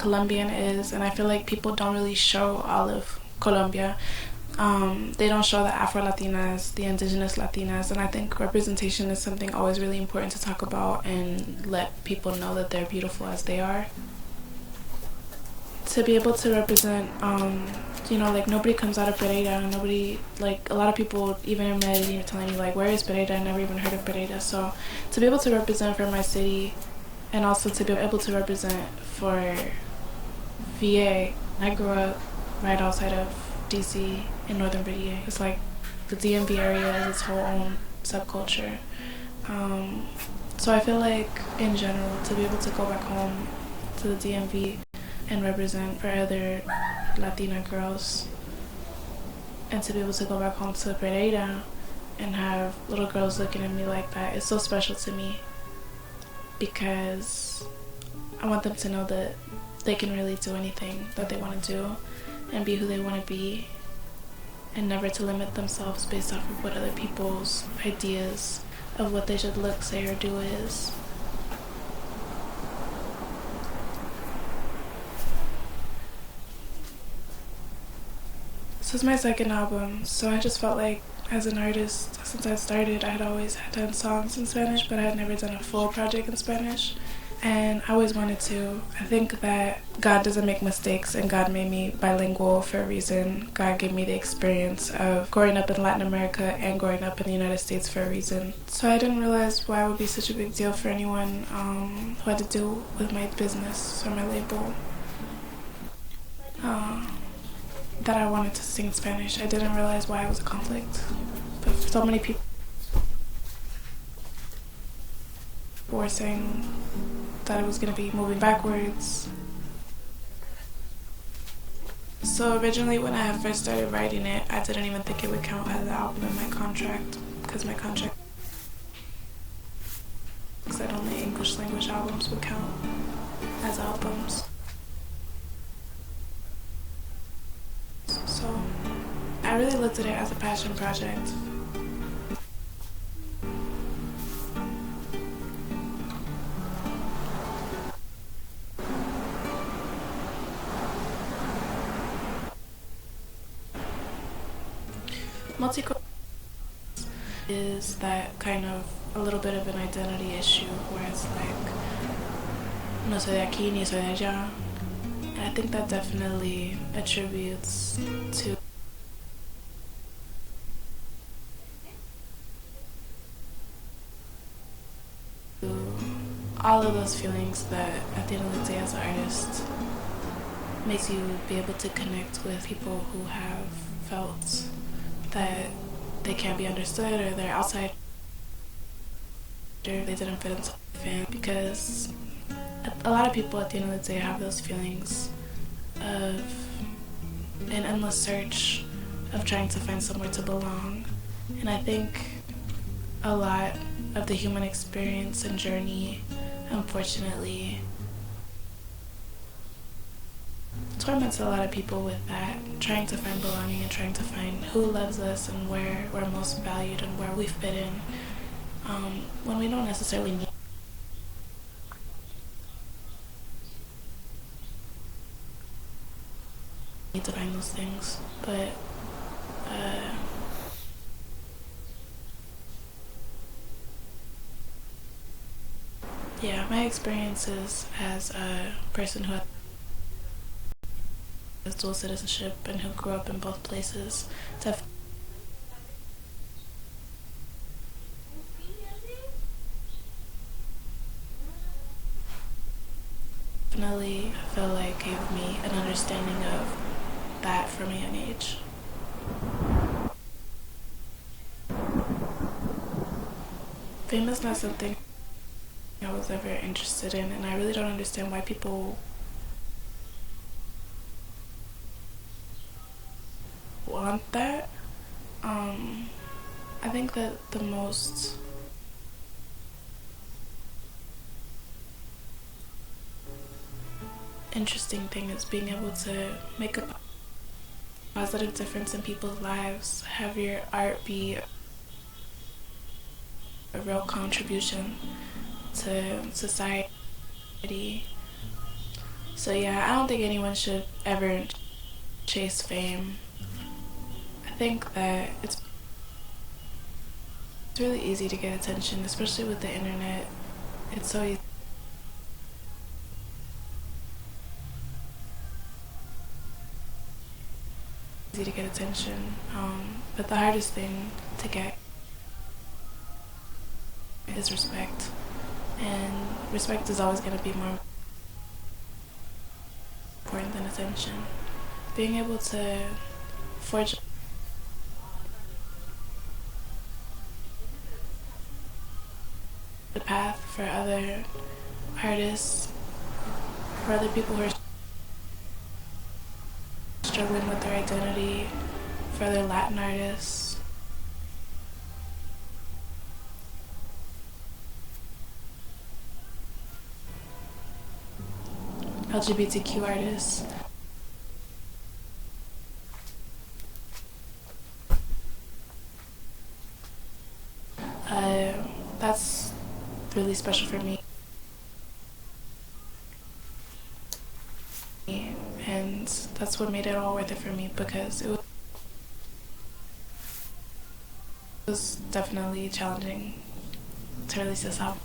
Colombian is, and I feel like people don't really show all of Colombia. They don't show the Afro-Latinas, the indigenous Latinas, and I think representation is something always really important to talk about and let people know that they're beautiful as they are. To be able to represent, you know, like nobody comes out of Pereira, nobody, like a lot of people even in Medellin are telling me like, where is Pereira? I never even heard of Pereira. So to be able to represent for my city and also to be able to represent for VA, I grew up right outside of DC in northern VA. It's like the DMV area is its whole own subculture. So I feel like in general to be able to go back home to the DMV and represent for other Latina girls and to be able to go back home to Pereira and have little girls looking at me like that is so special to me, because I want them to know that they can really do anything that they want to do and be who they want to be, and never to limit themselves based off of what other people's ideas of what they should look, say, or do is. This is my second album, so I just felt like as an artist, since I started, I had always done songs in Spanish, but I had never done a full project in Spanish, and I always wanted to. I think that God doesn't make mistakes, and God made me bilingual for a reason. God gave me the experience of growing up in Latin America and growing up in the United States for a reason. So I didn't realize why it would be such a big deal for anyone who had to do with my business or my label. That I wanted to sing Spanish. I didn't realize why it was a conflict. But so many people were saying that it was going to be moving backwards. So originally when I first started writing it, I didn't even think it would count as an album in my contract, because my contract said only English language albums would count as albums. So I really looked at it as a passion project. Multicultural is that kind of a little bit of an identity issue where it's like, no soy de aquí ni soy de allá. I think that definitely attributes to all of those feelings that at the end of the day as an artist makes you be able to connect with people who have felt that they can't be understood or they're outside, or they didn't fit into the fan, because a lot of people at the end of the day have those feelings of an endless search of trying to find somewhere to belong. And I think a lot of the human experience and journey, unfortunately, torments a lot of people with that, trying to find belonging and trying to find who loves us and where we're most valued and where we fit in, when we don't necessarily need to find those things. But yeah, my experiences as a person who has dual citizenship and who grew up in both places definitely, I feel like, gave me an understanding of that from a young age. Fame is not something I was ever interested in, and I really don't understand why people want that. I think that the most interesting thing is being able to make a positive difference in people's lives, have your art be a real contribution to society. So yeah, I don't think anyone should ever chase fame. I think that it's really easy to get attention, especially with the internet. It's so easy to get attention. But the hardest thing to get is respect. And respect is always going to be more important than attention. Being able to forge the path for other artists, for other people who are struggling with their identity, for other Latin artists. LGBTQ artists. That's really special for me. And that's what made it all worth it for me, because it was definitely challenging to release this album.